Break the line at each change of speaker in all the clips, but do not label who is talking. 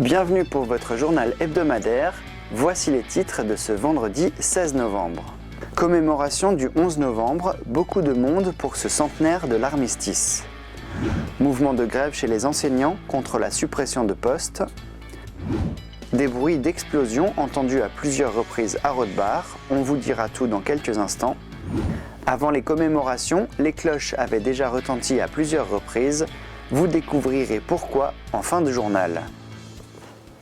Bienvenue pour votre journal hebdomadaire. Voici les titres de ce vendredi 16 novembre. Commémoration du 11 novembre, beaucoup de monde pour ce centenaire de l'armistice. Mouvement de grève chez les enseignants contre la suppression de postes. Des bruits d'explosion entendus à plusieurs reprises à Rothbard. On vous dira tout dans quelques instants. Avant les commémorations, les cloches avaient déjà retenti à plusieurs reprises. Vous découvrirez pourquoi en fin de journal.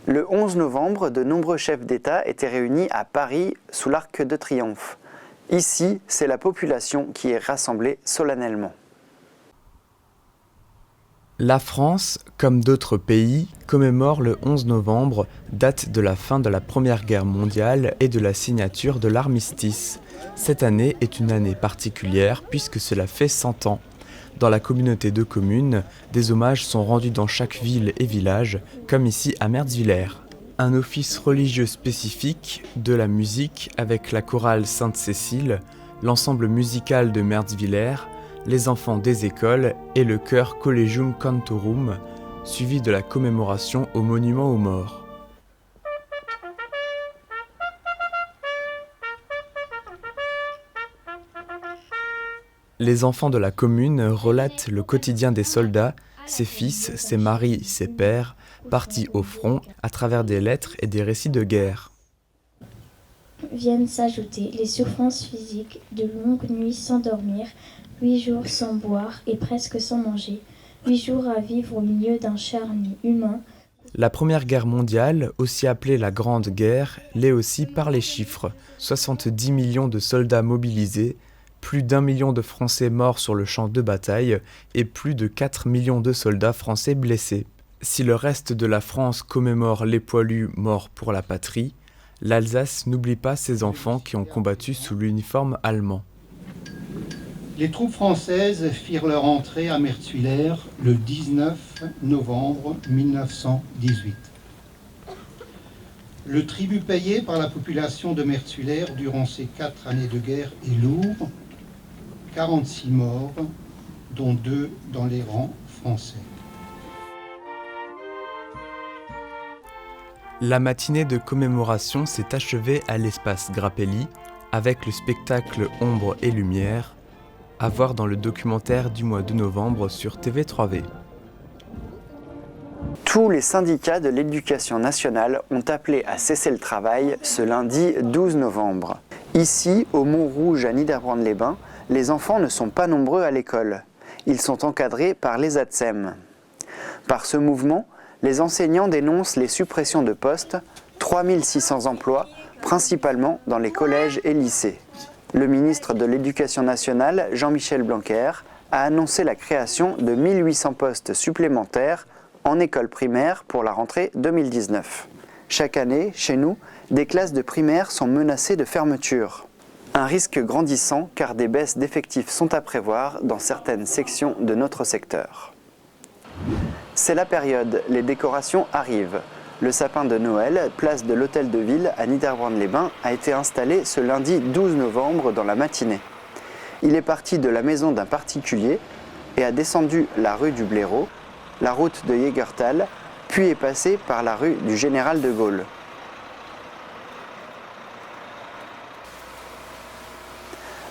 Le 11 novembre, de nombreux chefs d'État étaient réunis à Paris sous l'Arc de Triomphe. Ici, c'est la population qui est rassemblée solennellement.
La France, comme d'autres pays, commémore le 11 novembre, date de la fin de la Première Guerre mondiale et de la signature de l'armistice. Cette année est une année particulière puisque cela fait 100 ans. Dans la communauté de communes, des hommages sont rendus dans chaque ville et village, comme ici à Mertzwiller. Un office religieux spécifique, de la musique avec la chorale Sainte-Cécile, l'ensemble musical de Mertzwiller, les enfants des écoles et le chœur Collegium Cantorum, suivi de la commémoration au monument aux morts. Les enfants de la commune relatent le quotidien des soldats, ses fils, ses maris, ses pères, partis au front à travers des lettres et des récits de guerre.
Viennent s'ajouter les souffrances physiques de longues nuits sans dormir, 8 jours sans boire et presque sans manger, 8 jours à vivre au milieu d'un charme humain.
La Première Guerre mondiale, aussi appelée la Grande Guerre, l'est aussi par les chiffres. 70 millions de soldats mobilisés, plus d'1 million de Français morts sur le champ de bataille et plus de 4 millions de soldats français blessés. Si le reste de la France commémore les poilus morts pour la patrie, l'Alsace n'oublie pas ses enfants qui ont combattu sous l'uniforme allemand.
Les troupes françaises firent leur entrée à Mertzwiller le 19 novembre 1918. Le tribut payé par la population de Mertzwiller durant ces 4 années de guerre est lourd, 46 morts, dont 2 dans les rangs français.
La matinée de commémoration s'est achevée à l'espace Grappelli avec le spectacle Ombre et Lumière, à voir dans le documentaire du mois de novembre sur TV3V.
Tous les syndicats de l'éducation nationale ont appelé à cesser le travail ce lundi 12 novembre. Ici, au Mont-Rouge à Niederbrandt-les-Bains, les enfants ne sont pas nombreux à l'école. Ils sont encadrés par les ATSEM. Par ce mouvement, les enseignants dénoncent les suppressions de postes, 3600 emplois, principalement dans les collèges et lycées. Le ministre de l'Éducation nationale, Jean-Michel Blanquer, a annoncé la création de 1800 postes supplémentaires en école primaire pour la rentrée 2019. Chaque année, chez nous, des classes de primaire sont menacées de fermeture. Un risque grandissant car des baisses d'effectifs sont à prévoir dans certaines sections de notre secteur. C'est la période, les décorations arrivent. Le sapin de Noël, place de l'Hôtel de Ville à Niederbrandt-les-Bains, a été installé ce lundi 12 novembre dans la matinée. Il est parti de la maison d'un particulier et a descendu la rue du Blaireau, la route de Jägertal, puis est passé par la rue du Général de Gaulle.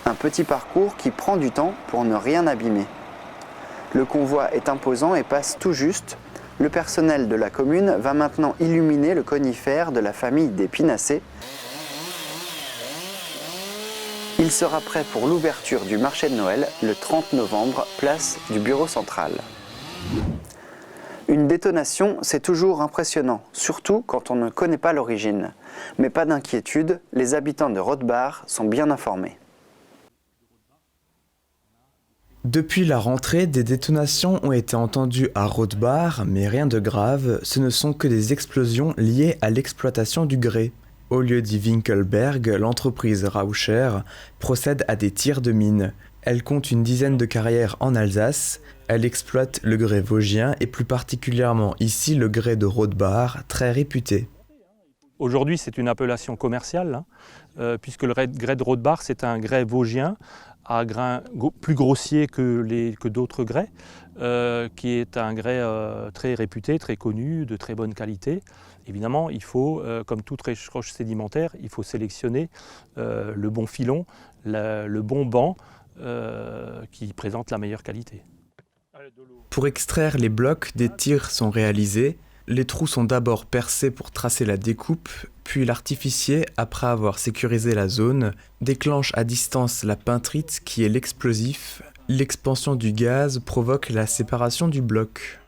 Un petit parcours qui prend du temps pour ne rien abîmer. Le convoi est imposant et passe tout juste. Le personnel de la commune va maintenant illuminer le conifère de la famille des Pinacé. Il sera prêt pour l'ouverture du marché de Noël le 30 novembre, place du bureau central. Une détonation, c'est toujours impressionnant, surtout quand on ne connaît pas l'origine. Mais pas d'inquiétude, les habitants de Rothbard sont bien informés.
Depuis la rentrée, des détonations ont été entendues à Rothbard, mais rien de grave, ce ne sont que des explosions liées à l'exploitation du grès. Au lieu dit Winkelberg, l'entreprise Rauscher procède à des tirs de mines. Elle compte une dizaine de carrières en Alsace, elle exploite le grès vosgien et plus particulièrement ici le grès de Rothbard, très réputé.
Aujourd'hui, c'est une appellation commerciale, puisque le grès de Rothbard, c'est un grès vosgien à grain plus grossier que d'autres grès, qui est un grès très réputé, très connu, de très bonne qualité. Évidemment, il faut, comme toute roche sédimentaire, il faut sélectionner le bon filon, le bon banc qui présente la meilleure qualité.
Pour extraire les blocs, des tirs sont réalisés. Les trous sont d'abord percés pour tracer la découpe, puis l'artificier, après avoir sécurisé la zone, déclenche à distance la peintrite qui est l'explosif. L'expansion du gaz provoque la séparation du bloc.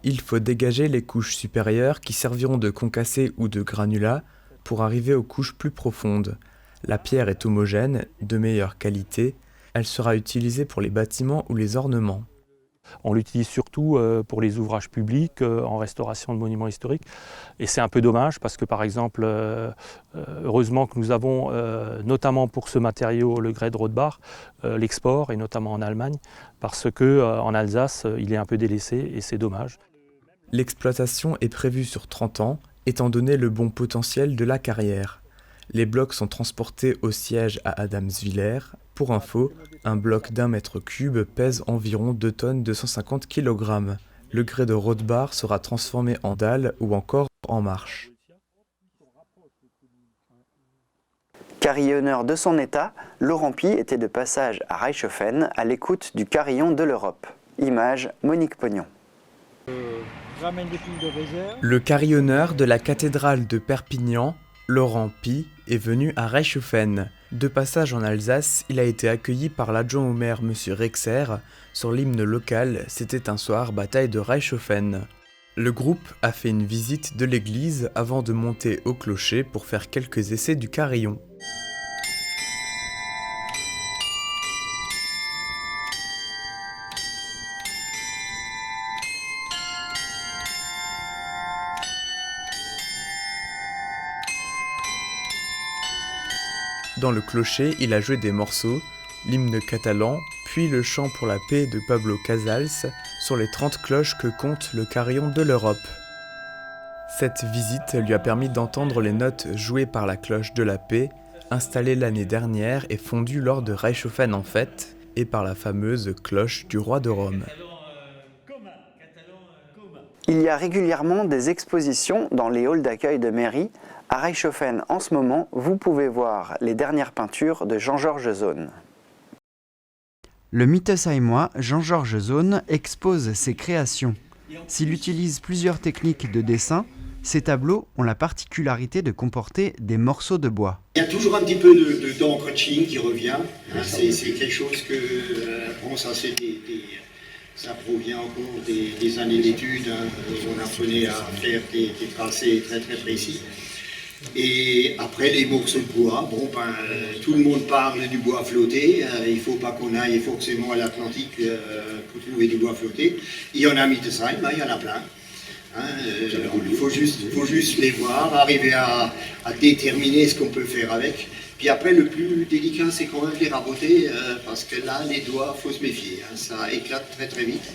Il faut dégager les couches supérieures qui serviront de concassé ou de granulat pour arriver aux couches plus profondes. La pierre est homogène, de meilleure qualité. Elle sera utilisée pour les bâtiments ou les ornements.
On l'utilise surtout pour les ouvrages publics, en restauration de monuments historiques. Et c'est un peu dommage parce que, par exemple, heureusement que nous avons, notamment pour ce matériau, le grès de Rothbard, l'export, et notamment en Allemagne, parce qu'en Alsace, il est un peu délaissé et c'est dommage.
L'exploitation est prévue sur 30 ans, étant donné le bon potentiel de la carrière. Les blocs sont transportés au siège à Adamswiller. Pour info, un bloc d'1 mètre cube pèse environ 2 tonnes 250 kg. Le grès de Rothbard sera transformé en dalle ou encore en marche.
Carillonneur de son état, Laurent Pie était de passage à Reichshoffen à l'écoute du carillon de l'Europe. Image Monique Pognon.
Le carillonneur de la cathédrale de Perpignan, Laurent Pie, est venu à Reichshoffen. De passage en Alsace, il a été accueilli par l'adjoint au maire M. Rexer. Sur l'hymne local, c'était un soir bataille de Reichshoffen. Le groupe a fait une visite de l'église avant de monter au clocher pour faire quelques essais du carillon. Dans le clocher, il a joué des morceaux, l'hymne catalan, puis le chant pour la paix de Pablo Casals sur les 30 cloches que compte le carillon de l'Europe. Cette visite lui a permis d'entendre les notes jouées par la cloche de la paix, installée l'année dernière et fondue lors de Reichshoffen en fête, et par la fameuse cloche du roi de Rome.
Il y a régulièrement des expositions dans les halls d'accueil de mairie. À Reichshoffen, en ce moment, vous pouvez voir les dernières peintures de Jean-Georges Zone. Le Mittesheimer Jean-Georges Zone expose ses créations. S'il utilise plusieurs techniques de dessin, ces tableaux ont la particularité de comporter des morceaux de bois.
Il y a toujours un petit peu d'encroaching qui revient. Hein, c'est quelque chose que, bon, ça provient encore des années d'études. Hein, on apprenait à faire des tracés très très précis. Et après les morceaux de bois, bon, tout le monde parle du bois flotté, il ne faut pas qu'on aille forcément à l'Atlantique pour trouver du bois flotté. Il y en a à Mittesheim, il y en a plein. Hein, il faut juste les voir, arriver à déterminer ce qu'on peut faire avec. Puis après, le plus délicat, c'est quand même les raboter, parce que là, les doigts, il faut se méfier, hein, ça éclate très très vite.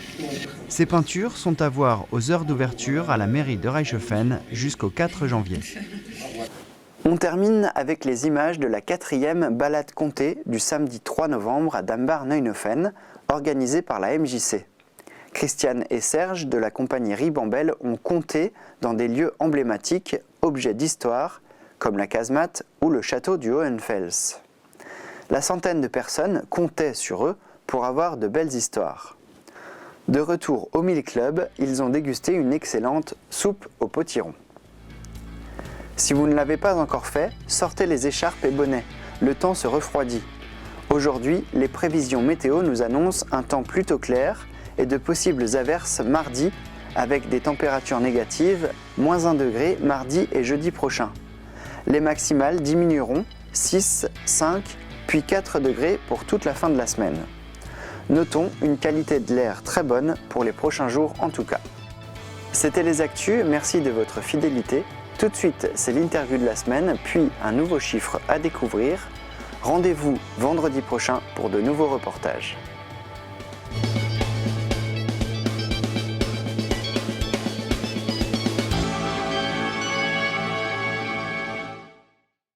Ces peintures sont à voir aux heures d'ouverture à la mairie de Reichshoffen jusqu'au 4 janvier. On termine avec les images de la 4e balade comté du samedi 3 novembre à Dambach-Neuenhofen, organisée par la MJC. Christiane et Serge de la compagnie Ribambelle ont compté dans des lieux emblématiques, objets d'histoire, comme la casemate ou le château du Hohenfels. La centaine de personnes comptaient sur eux pour avoir de belles histoires. De retour au Mill Club, ils ont dégusté une excellente soupe au potiron. Si vous ne l'avez pas encore fait, sortez les écharpes et bonnets, le temps se refroidit. Aujourd'hui, les prévisions météo nous annoncent un temps plutôt clair et de possibles averses mardi avec des températures négatives, -1 degré mardi et jeudi prochain. Les maximales diminueront, 6, 5, puis 4 degrés pour toute la fin de la semaine. Notons une qualité de l'air très bonne pour les prochains jours en tout cas. C'était les actus, merci de votre fidélité. Tout de suite, c'est l'interview de la semaine, puis un nouveau chiffre à découvrir. Rendez-vous vendredi prochain pour de nouveaux reportages.